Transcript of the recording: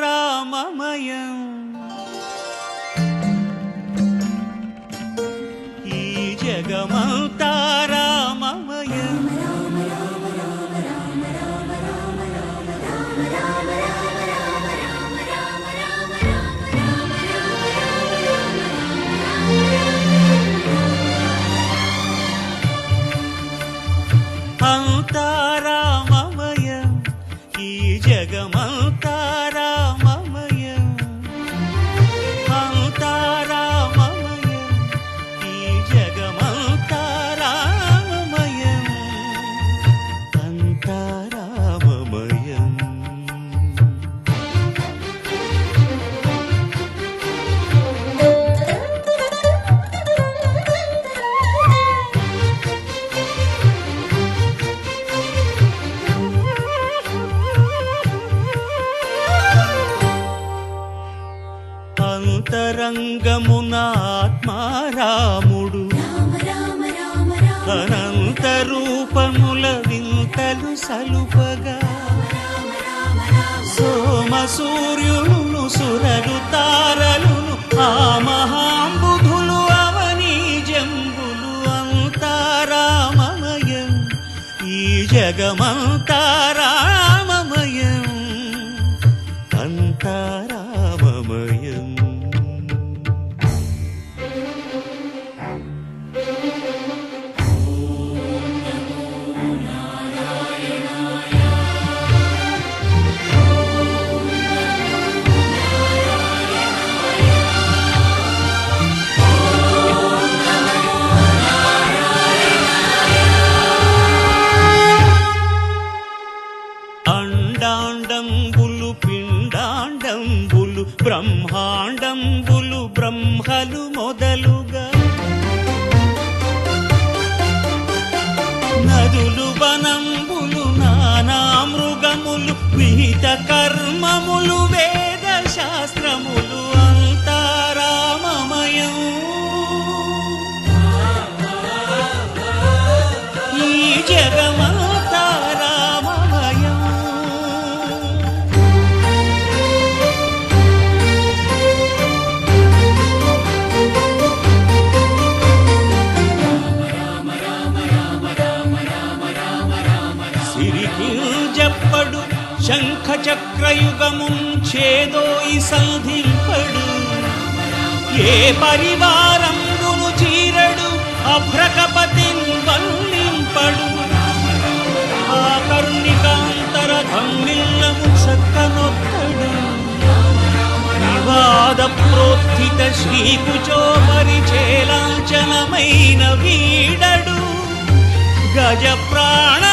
అంతారామమయం ఈ జగమంతారామమయం అంతారామమయం ఈ జగమంతారామమయం అంతారామమయం ఈ జగమంతారామమయం అంతారామమయం అంతరంగమున ఆత్మారాముడు అనంత రూపముల వింతలు సలుపగా సోమ సూర్యులను సురలు తారలును ఆ మహాంబుధులు అవనీ జంబులు అంతారామమయం ఈ జగమంతారామమయం అంతారామమయం అండాండంబులు పిండాండంబులు బ్రహ్మాండంబులు బ్రహ్మలు మొదలుగా నదులు వనంబులు నానా మృగములు విహిత కర్మములు వేద శాస్త్రములు అంతారామమయం ఈ జగమంతారామమయం సిరికింజప్పడు శంఖ చక్రయుగముంచేదోయి సంధింపడు ఏ పరివారంబును చీరడు అభ్రకపతిన్ వల్లింపడు ఆ కరుణికాంతర ధమ్మిల్లము చక్కనొత్తడు వివాద ప్రోత్థిత శ్రీకుచో పరిచేలాంఛనమైన వీడడు గజ ప్రాణ